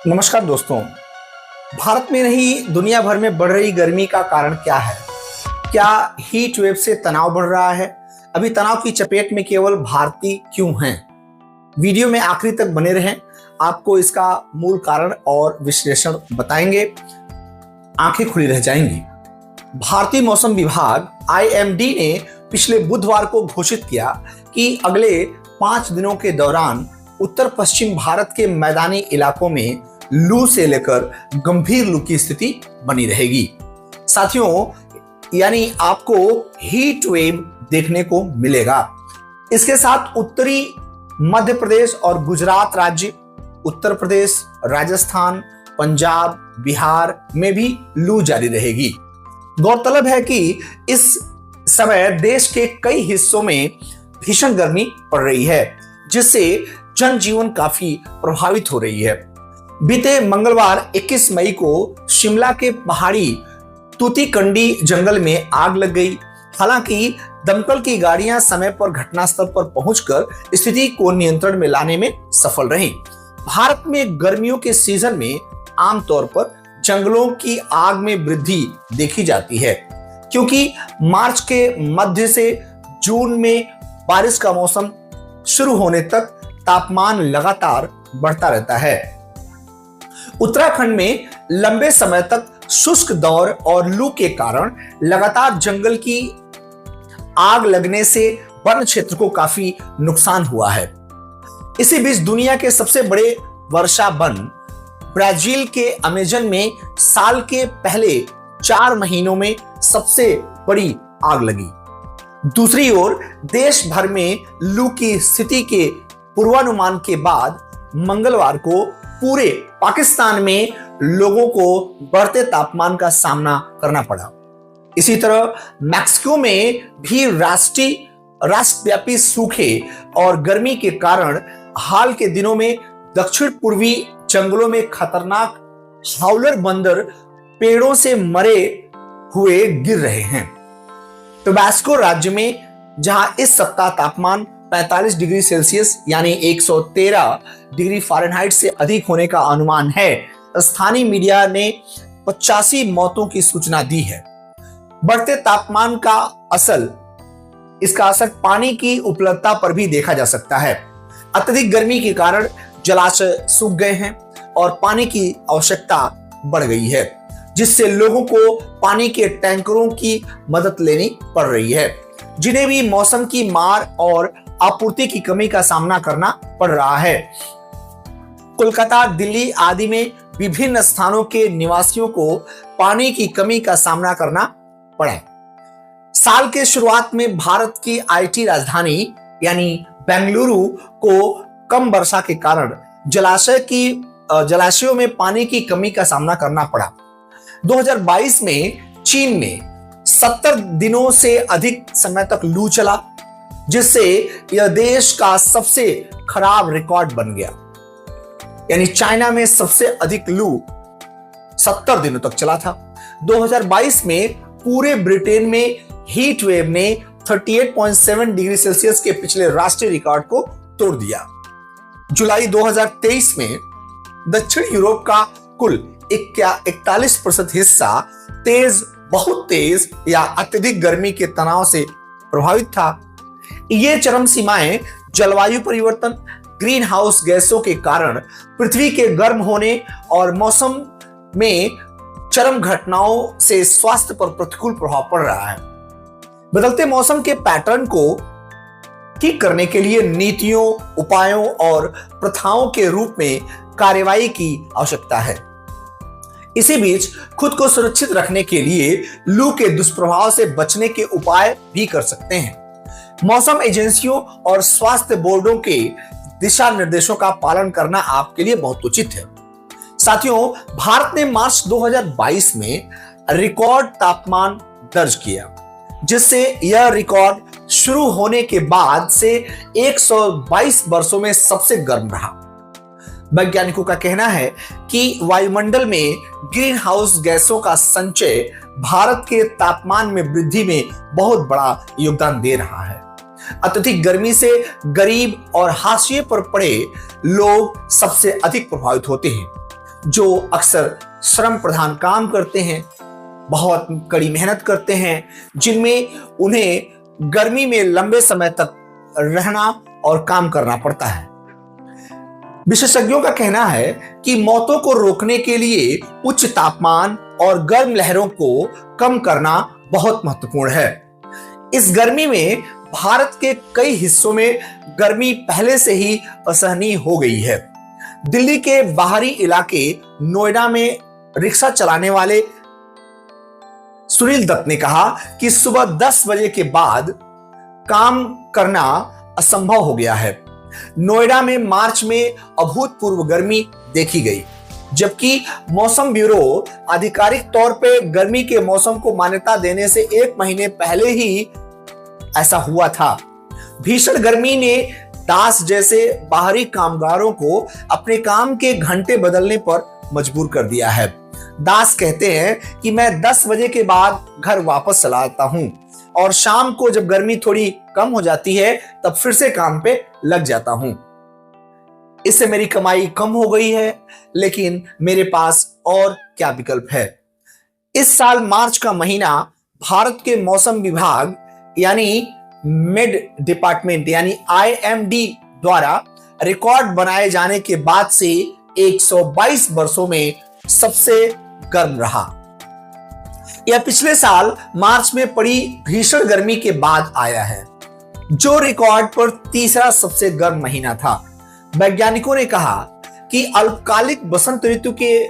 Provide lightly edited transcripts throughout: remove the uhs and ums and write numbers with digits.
नमस्कार दोस्तों। भारत में नहीं दुनिया भर में बढ़ रही गर्मी का कारण क्या है? क्या हीट वेव से तनाव बढ़ रहा है? अभी तनाव की चपेट में केवल भारतीय क्यों हैं? वीडियो में आखिरी तक बने रहें, आपको इसका मूल कारण और विश्लेषण बताएंगे। आंखें खुली रह जाएंगी। भारतीय मौसम विभाग IMD ने पिछले बुधवार को घोषित किया कि अगले 5 दिनों के दौरान उत्तर पश्चिम भारत के मैदानी इलाकों में लू से लेकर गंभीर लू की स्थिति बनी रहेगी। साथियों, यानी आपको हीट वेव देखने को मिलेगा। इसके साथ उत्तरी मध्य प्रदेश और गुजरात राज्य, उत्तर प्रदेश, राजस्थान, पंजाब, बिहार में भी लू जारी रहेगी। गौरतलब है कि इस समय देश के कई हिस्सों में भीषण गर्मी पड़ रही है, जिससे जनजीवन काफी प्रभावित हो रही है। बीते मंगलवार 21 मई को शिमला के पहाड़ी तूतीकंडी जंगल में आग लग गई। हालांकि दमकल की गाड़ियां समय पर घटनास्थल पर पहुंचकर स्थिति को नियंत्रण में लाने में सफल रहीं। भारत में गर्मियों के सीजन में आमतौर पर जंगलों की आग में वृद्धि देखी जाती है, क्योंकि मार्च के मध्य से जून में बारिश का मौसम शुरू होने तक तापमान लगातार बढ़ता रहता है। उत्तराखंड में लंबे समय तक शुष्क दौर और लू के कारण लगातार जंगल की आग लगने से वन क्षेत्र को काफी नुकसान हुआ है। इसी बीच दुनिया के सबसे बड़े वर्षा वन ब्राजील के अमेजन में साल के पहले 4 महीनों में सबसे बड़ी आग लगी। दूसरी ओर देश भर में लू की स्थिति के पूर्वानुमान के बाद मंगलवार को पूरे पाकिस्तान में लोगों को बढ़ते तापमान का सामना करना पड़ा। इसी तरह मैक्सिको में भी राष्ट्रव्यापी सूखे और गर्मी के कारण हाल के दिनों में दक्षिण पूर्वी जंगलों में खतरनाक हाउलर बंदर पेड़ों से मरे हुए गिर रहे हैं। टोबैस्को राज्य में, जहां इस सप्ताह तापमान 45 डिग्री सेल्सियस यानी 113 डिग्री फ़ारेनहाइट से अधिक होने का अनुमान है, स्थानीय मीडिया ने 85 मौतों की सूचना दी है। बढ़ते तापमान का इसका असर पानी की उपलब्धता पर भी देखा जा सकता है। अत्यधिक गर्मी के कारण जलाशय सूख गए हैं और पानी की आवश्यकता बढ़ गई है, जिससे लोगों को पानी के टैंकरों की मदद लेनी पड़ रही है, जिन्हें भी मौसम की मार और आपूर्ति की कमी का सामना करना पड़ रहा है। कोलकाता, दिल्ली आदि में विभिन्न स्थानों के निवासियों को पानी की कमी का सामना करना पड़ा। साल के शुरुआत में भारत की IT राजधानी यानी बेंगलुरु को कम वर्षा के कारण जलाशयों में पानी की कमी का सामना करना पड़ा। 2022 में चीन में 70 दिनों से अधिक समय तक लू चला, जिससे यह देश का सबसे खराब रिकॉर्ड बन गया। यानी चाइना में सबसे अधिक लू 70 दिनों तक चला था। 2022 में पूरे ब्रिटेन में हीट वेव ने 38.7 डिग्री सेल्सियस के पिछले राष्ट्रीय रिकॉर्ड को तोड़ दिया। जुलाई 2023 में दक्षिण यूरोप का कुल 41% हिस्सा बहुत तेज या अत्यधिक गर्मी के तनाव से प्रभावित था। ये चरम सीमाएं जलवायु परिवर्तन, ग्रीन हाउस गैसों के कारण पृथ्वी के गर्म होने और मौसम में चरम घटनाओं से स्वास्थ्य पर प्रतिकूल प्रभाव पड़ रहा है। बदलते मौसम के पैटर्न को ठीक करने के लिए नीतियों, उपायों और प्रथाओं के रूप में कार्रवाई की आवश्यकता है। इसी बीच खुद को सुरक्षित रखने के लिए लू के दुष्प्रभाव से बचने के उपाय भी कर सकते हैं। मौसम एजेंसियों और स्वास्थ्य बोर्डों के दिशा निर्देशों का पालन करना आपके लिए बहुत उचित है। साथियों, भारत ने मार्च 2022 में रिकॉर्ड तापमान दर्ज किया, जिससे यह रिकॉर्ड शुरू होने के बाद से 122 वर्षों में सबसे गर्म रहा। वैज्ञानिकों का कहना है कि वायुमंडल में ग्रीन हाउस गैसों का संचय भारत के तापमान में वृद्धि में बहुत बड़ा योगदान दे रहा है। अत्यधिक गर्मी से गरीब और हाशिए पर पड़े लोग सबसे अधिक प्रभावित होते हैं। जो अक्सर श्रम प्रधान काम करते हैं, बहुत कड़ी मेहनत करते हैं, जिनमें उन्हें गर्मी में लंबे समय तक रहना और काम करना पड़ता है। विशेषज्ञों का कहना है कि मौतों को रोकने के लिए उच्च तापमान और गर्म लहरों को कम करना बहुत महत्वपूर्ण है। इस गर्मी में भारत के कई हिस्सों में गर्मी पहले से ही असहनीय हो गई है। दिल्ली के बाहरी इलाके नोएडा में रिक्शा चलाने वाले सुनील दत्त ने कहा कि सुबह 10 बजे के बाद काम करना असंभव हो गया है। नोएडा में मार्च में अभूतपूर्व गर्मी देखी गई, जबकि मौसम ब्यूरो आधिकारिक तौर पे गर्मी के मौसम को मान्यता देने से 1 महीने पहले ही ऐसा हुआ था। भीषण गर्मी ने दास जैसे बाहरी कामगारों को अपने काम के घंटे बदलने पर मजबूर कर दिया है। दास कहते हैं कि मैं 10 बजे के बाद घर वापस चला आता हूं और शाम को जब गर्मी थोड़ी कम हो जाती है तब फिर से काम पे लग जाता हूं। इससे मेरी कमाई कम हो गई है, लेकिन मेरे पास और क्या विकल्प है। इस साल मार्च का महीना भारत के मौसम विभाग यानी मेड डिपार्टमेंट यानी IMD द्वारा रिकॉर्ड बनाए जाने के बाद से 122 वर्षों में सबसे गर्म रहा। यह पिछले साल मार्च में पड़ी भीषण गर्मी के बाद आया है, जो रिकॉर्ड पर तीसरा सबसे गर्म महीना था। वैज्ञानिकों ने कहा कि अल्पकालिक बसंत ऋतु के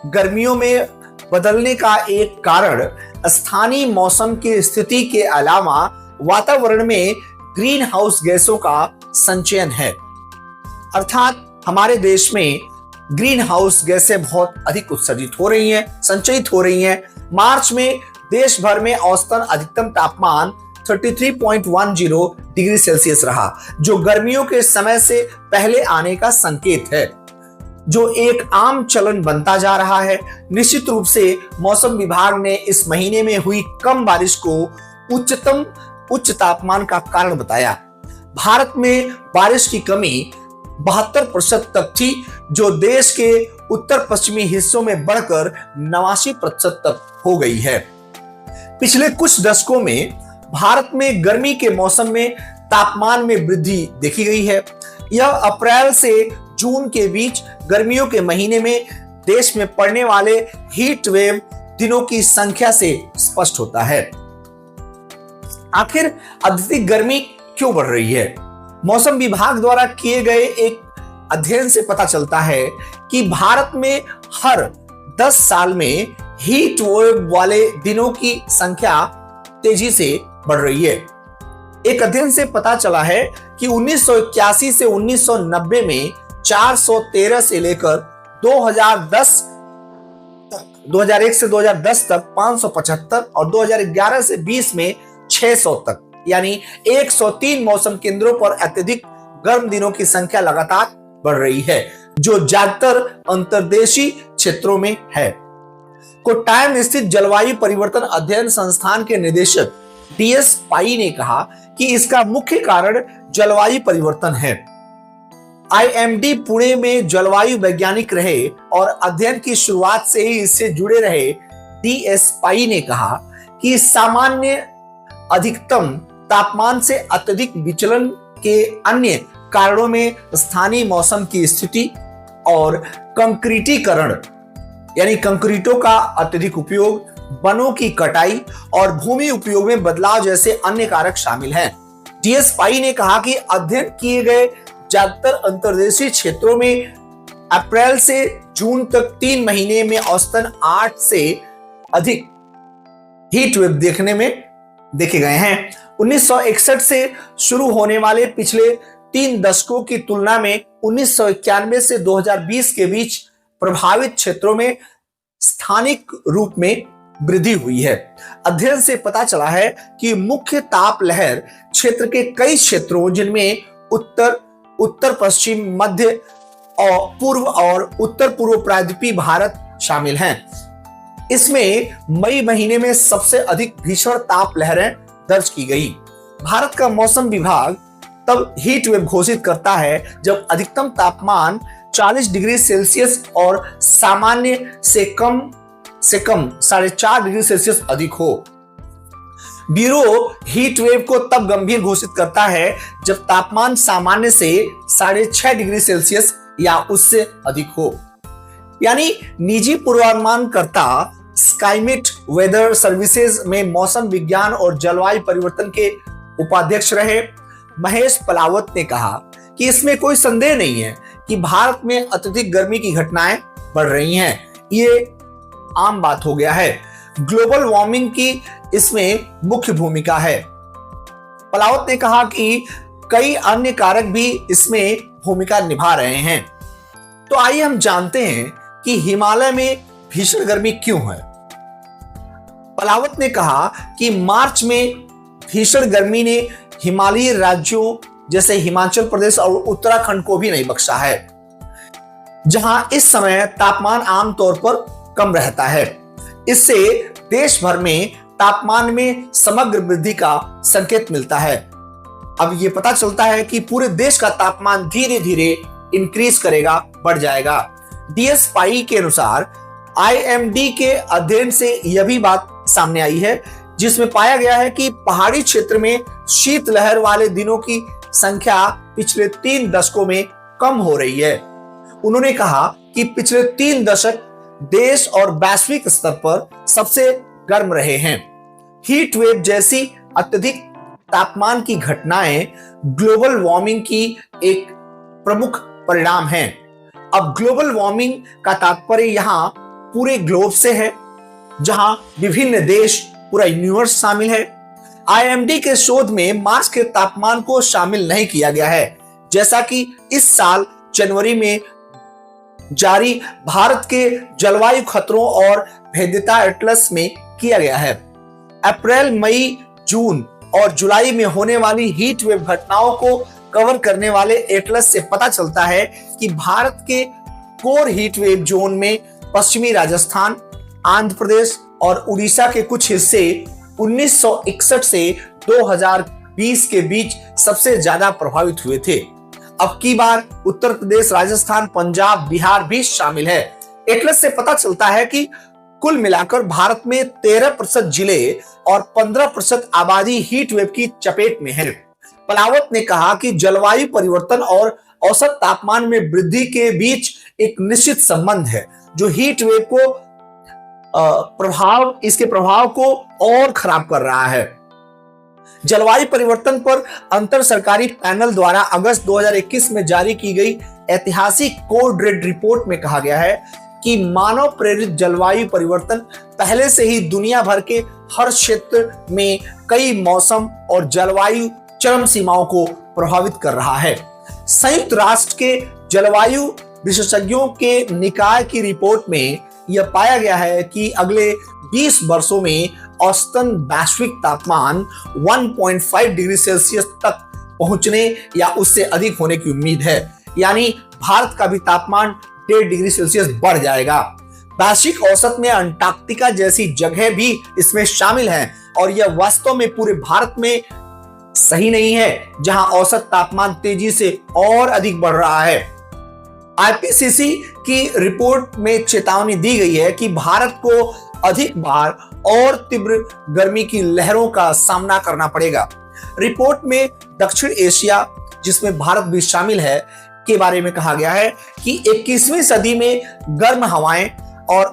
गर्मियों में बदलने का एक कारण स्थानीय मौसम की स्थिति के अलावा वातावरण में ग्रीन हाउस गैसों का संचयन है। अर्थात हमारे देश में ग्रीन हाउस गैसें बहुत अधिक उत्सर्जित हो रही हैं, संचयित हो रही हैं। मार्च में देश भर में औसतन अधिकतम तापमान 33.10 डिग्री सेल्सियस रहा, जो गर्मियों के समय से पहले आने का संकेत है, जो एक आम चलन बनता जा रहा है। निश्चित रूप से मौसम विभाग ने इस महीने में हुई कम बारिश को उच्च तापमान का कारण बताया। भारत में बारिश की कमी 72% तक थी, जो देश के उत्तर पश्चिमी हिस्सों में बढ़कर 89% तक हो गई है। पिछले कुछ दशकों में भारत में गर्मी के मौसम में तापमान में वृद्धि देखी गई है। यह अप्रैल से जून के बीच गर्मियों के महीने में देश में पड़ने वाले हीट वेव दिनों की संख्या से स्पष्ट होता है। आखिर अत्यधिक गर्मी क्यों बढ़ रही है? मौसम विभाग द्वारा किए गए एक अध्ययन से पता चलता है कि भारत में हर 10 साल में हीट वेव वाले दिनों की संख्या तेजी से बढ़ रही है। एक अध्ययन से पता चला है कि 1981 से 1990 में 413 से लेकर 2001 से 2010 तक 575 और 2011 से 20 में 600 तक, यानी 103 मौसम केंद्रों पर अत्यधिक गर्म दिनों की संख्या लगातार बढ़ रही है, जो ज्यादातर अंतर्देशीय क्षेत्रों में है। कोट्टायम स्थित जलवायु परिवर्तन अध्ययन संस्थान के निदेशक DS पाई ने कहा कि इसका मुख्य कारण जलवायु परिवर्तन है। IMD पुणे में जलवायु वैज्ञानिक रहे और अध्ययन की शुरुआत से ही इससे जुड़े रहे DS पाई ने कहा कि सामान्य अधिकतम तापमान से अत्यधिक विचलन के अन्य कारणों में स्थानीय मौसम की स्थिति और कंक्रीटीकरण यानी कंक्रीटों का अत्यधिक उपयोग, वनों की कटाई और भूमि उपयोग में बदलाव जैसे अन्य कारक शामिल हैं। DS पाई ने कहा कि अध्ययन किए गए ज्यादातर अंतर्देशीय क्षेत्रों में अप्रैल से जून तक 3 महीने में औसतन 8 से अधिक हीट वेव देखे गए हैं। 1961 से शुरू होने वाले पिछले 3 दशकों की तुलना में 1991 से 2020 के बीच प्रभावित क्षेत्रों में स्थानिक रूप में वृद्धि हुई है। अध्ययन से पता चला है कि मुख्य ताप लहर क्षेत्र के कई क्षेत्रों, जिनमें उत्तर पश्चिम, मध्य और पूर्व और उत्तर पूर्व प्रायद्वीपीय भारत शामिल हैं। इसमें मई महीने में सबसे अधिक भीषण ताप लहरें दर्ज की गई। भारत का मौसम विभाग तब हीट वेव घोषित करता है जब अधिकतम तापमान 40 डिग्री सेल्सियस और सामान्य से कम 4.5 डिग्री सेल्सियस अधिक हो। ब्यूरो हीट वेव को तब गंभीर घोषित करता है जब तापमान सामान्य से 6.5 डिग्री सेल्सियस या उससे अधिक हो। यानी निजी पूर्वानुमानकर्ता स्काईमेट वेदर सर्विसेज में मौसम विज्ञान और जलवायु परिवर्तन के उपाध्यक्ष रहे महेश पलावत ने कहा कि इसमें कोई संदेह नहीं है कि भारत में अत्यधिक गर्मी की घटनाएं बढ़ रही हैं। ये आम बात हो गया है। ग्लोबल वार्मिंग की इसमें मुख्य भूमिका है। पलावत ने कहा कि कई अन्य कारक भी इसमें भूमिका निभा रहे हैं। तो आइए हम जानते हैं कि हिमालय में भीषण गर्मी क्यों है। पलावत ने कहा कि मार्च में भीषण गर्मी ने हिमालयी राज्यों जैसे हिमाचल प्रदेश और उत्तराखंड को भी नहीं बख्शा है, जहां इस समय तापमान आमतौर पर कम रहता है। इससे देश भर में तापमान में समग्र वृद्धि का संकेत मिलता है। अब यह पता चलता है कि पूरे देश का तापमान धीरे धीरे इंक्रीज करेगा, बढ़ जाएगा। डीएसपाई के अनुसार आईएमडी के अध्ययन से यह भी बात सामने आई है, जिसमें पाया गया है कि पहाड़ी क्षेत्र में शीतलहर वाले दिनों की संख्या पिछले 3 दशकों में कम हो रही है। उन्होंने कहा कि पिछले 3 दशक देश और वैश्विक स्तर पर सबसे गर्म रहे हैं। हीट वेव जैसी अत्यधिक तापमान की घटनाएं ग्लोबल वार्मिंग की एक प्रमुख परिणाम है। अब ग्लोबल वार्मिंग का तात्पर्य यहां पूरे ग्लोब से है, जहां विभिन्न देश, पूरा यूनिवर्स शामिल है। आईएमडी के शोध में मार्च के तापमान को शामिल नहीं किया गया है, जैसा कि इस साल जनवरी में जारी भारत के जलवायु खतरों और भेद्यता एटलस में किया गया है। अप्रैल, मई, जून और जुलाई में होने वाली हीट वेव घटनाओं को कवर करने वाले एटलस से पता चलता है कि भारत के कोर हीट वेव जोन में पश्चिमी राजस्थान, आंध्र प्रदेश और उड़ीसा के कुछ हिस्से 1961 से 2020 के बीच सबसे ज्यादा प्रभावित हुए थे। अब की बार उत्तर प्रदेश, राजस्थान, पंजाब, बिहार भी शामिल है। एटलस से पता चलता है कि कुल मिलाकर भारत में 13% जिले और 15% आबादी हीट वेव की चपेट में है। पलावत ने कहा कि जलवायु परिवर्तन और औसत तापमान में वृद्धि के बीच एक निश्चित संबंध है, जो हीट वेव को इसके प्रभाव को और खराब कर रहा है। जलवायु परिवर्तन पर अंतर सरकारी पैनल द्वारा अगस्त 2021 में जारी की गई ऐतिहासिक कोड रेड रिपोर्ट में कहा गया है कि मानव प्रेरित जलवायु परिवर्तन पहले से ही दुनिया भर के हर क्षेत्र में कई मौसम और जलवायु चरम सीमाओं को प्रभावित कर रहा है। संयुक्त राष्ट्र के जलवायु विशेषज्ञों के निकाय की रिपोर्ट में यह पाया गया है कि अगले 20 वर्षों में औसतन वैश्विक तापमान 1.5 डिग्री सेल्सियस तक पहुंचने या उससे अधिक होने की उम्मीद है। यानी भारत का भी तापमान 1.5 डिग्री सेल्सियस बढ़ जाएगा। वैश्विक औसत में अंटार्कटिका जैसी जगह भी इसमें शामिल है और यह वास्तव में पूरे भारत में सही नहीं है, जहां औसत तापमान तेजी से और अधिक बढ़ रहा है। आईपीसीसी की रिपोर्ट में चेतावनी दी गई है कि भारत को अधिक बार और तीव्र गर्मी की लहरों का सामना करना पड़ेगा। रिपोर्ट में दक्षिण एशिया, जिसमें भारत भी शामिल है, के बारे में कहा गया है कि 21वीं सदी में गर्म हवाएं और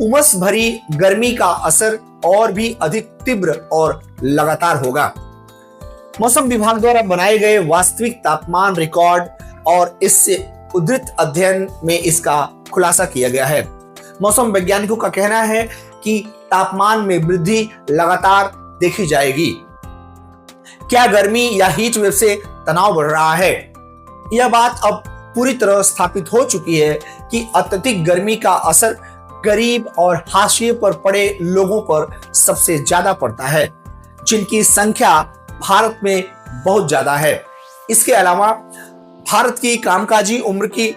उमस भरी गर्मी का असर और भी अधिक तीव्र और लगातार होगा। मौसम विभाग द्वारा बनाए गए वास्तविक तापमान रिकॉर्ड और इससे उद्धृत अध्ययन में इसका खुलासा किया गया है। मौसम वैज्ञानिकों का कहना है कि तापमान में वृद्धि लगातार देखी जाएगी। क्या गर्मी या हीट वेव से तनाव बढ़ रहा है? यह बात अब पूरी तरह स्थापित हो चुकी है कि अत्यधिक गर्मी का असर गरीब और हाशिए पर पड़े लोगों पर सबसे ज्यादा पड़ता है, जिनकी संख्या भारत में बहुत ज्यादा है। इसके अलावा भारत की कामकाजी उम्र की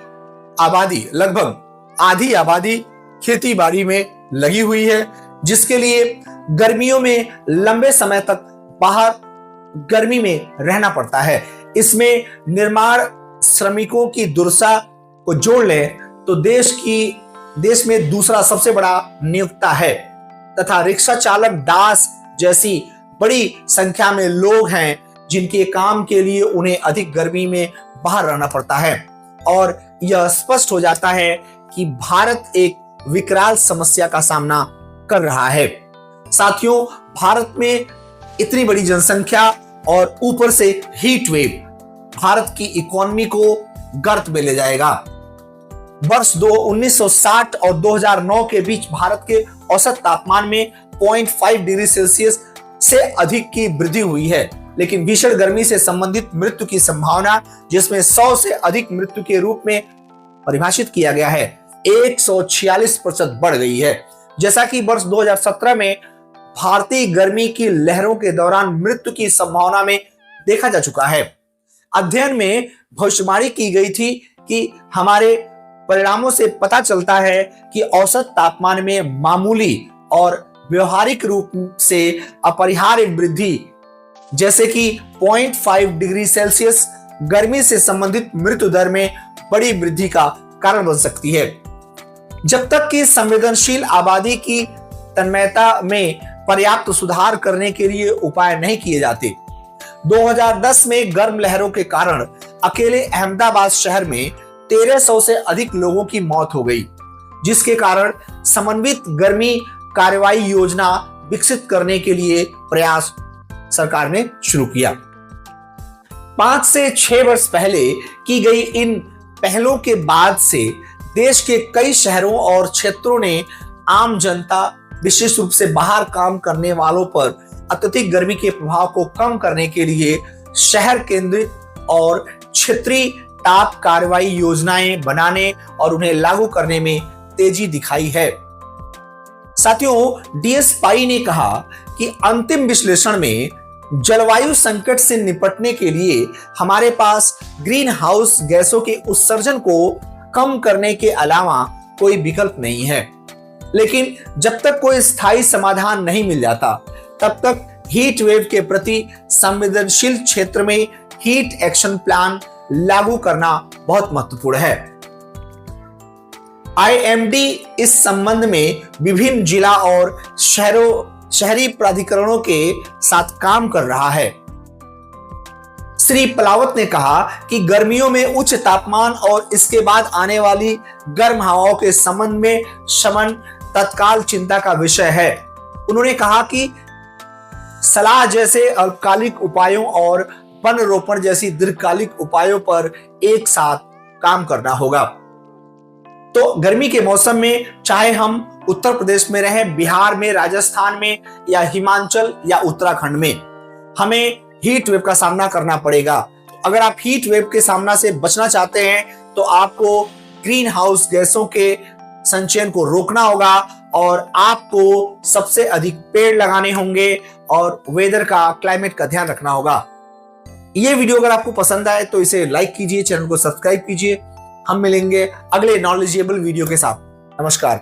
आबादी, लगभग आधी आबादी खेती बाड़ी में लगी हुई है, जिसके लिए गर्मियों में लंबे समय तक बाहर गर्मी में रहना पड़ता है। इसमें निर्माण श्रमिकों की दुर्दशा को जोड़ लें तो देश में दूसरा सबसे बड़ा नियोक्ता है तथा रिक्शा चालक, दास जैसी बड़ी संख्या में लोग हैं जिनके काम के लिए उन्हें अधिक गर्मी में बाहर रहना पड़ता है। और यह स्पष्ट हो जाता है कि भारत एक विकराल समस्या का सामना कर रहा है। साथियों, भारत में इतनी बड़ी जनसंख्या और ऊपर से हीट वेव भारत की इकोनॉमी को गर्त में ले जाएगा। वर्ष 1960 और 2009 के बीच भारत के औसत तापमान में 0.5 डिग्री सेल्सियस से अधिक की वृद्धि हुई है, लेकिन भीषण गर्मी से संबंधित मृत्यु की संभावना, जिसमें 100 से अधिक मृत्यु के रूप में परिभाषित किया गया है, 146% बढ़ गई है। जैसा कि वर्ष 2017 में भारतीय गर्मी की लहरों के दौरान मृत्यु की संभावना में देखा जा चुका है। अध्ययन में भविष्यवाणी की गई थी कि हमारे परिणामों से पता चलता है कि औसत तापमान में मामूली और व्यवहारिक रूप से अपरिहार्य वृद्धि, जैसे कि 0.5 डिग्री सेल्सियस गर्मी से संबंधित मृत्यु दर में बड़ी वृद्धि का कारण बन सकती है। जब तक कि संवेदनशील आबादी की तन्मयता में पर्याप्त सुधार करने के लिए उपाय नहीं किए जाते। 2010 में गर्म लहरों के कारण अकेले अहमदाबाद शहर में 1300 से अधिक लोगों की मौत हो गई, जिसके कारण समन्वित गर्मी कार्रवाई योजना विकसित करने के लिए प्रयास सरकार ने शुरू किया। 5 से 6 वर्ष पहले की गई इन पहलों के बाद से देश के कई शहरों और क्षेत्रों ने आम जनता, विशेष रूप से बाहर काम करने वालों पर अत्यधिक गर्मी के प्रभाव को कम करने के लिए शहर केंद्रित और क्षेत्रीय ताप कार्रवाई योजनाएं बनाने और उन्हें लागू करने में तेजी दिखाई है। साथियों, डीएस पाई ने कहा कि अंतिम विश्लेषण में जलवायु संकट से निपटने के लिए हमारे पास ग्रीन हाउस गैसों के उत्सर्जन को कम करने के अलावा कोई विकल्प नहीं है। लेकिन जब तक कोई स्थायी समाधान नहीं मिल जाता, तब तक हीट वेव के प्रति संवेदनशील क्षेत्र में हीट एक्शन प्लान लागू करना बहुत महत्वपूर्ण है। आईएमडी इस संबंध में विभिन्न जिला और शहरी प्राधिकरणों के साथ काम कर रहा है। श्री पलावत ने कहा कि गर्मियों में उच्च तापमान और इसके बाद आने वाली गर्म हवाओं के संबंध में शमन तत्काल चिंता का विषय है। उन्होंने कहा कि सलाह जैसे अल्पकालिक उपायों और वन रोपण जैसी दीर्घकालिक उपायों पर एक साथ काम करना होगा। तो गर्मी के मौसम में चाहे हम उत्तर प्रदेश में रहें, बिहार में, राजस्थान में या हिमाचल या उत्तराखंड में, हमें हीट वेव का सामना करना पड़ेगा। अगर आप हीट वेव के सामना से बचना चाहते हैं तो आपको ग्रीन हाउस गैसों के संचयन को रोकना होगा और आपको सबसे अधिक पेड़ लगाने होंगे और वेदर का, क्लाइमेट का ध्यान रखना होगा। ये वीडियो अगर आपको पसंद आए तो इसे लाइक कीजिए, चैनल को सब्सक्राइब कीजिए। हम मिलेंगे अगले नॉलेजेबल वीडियो के साथ। नमस्कार।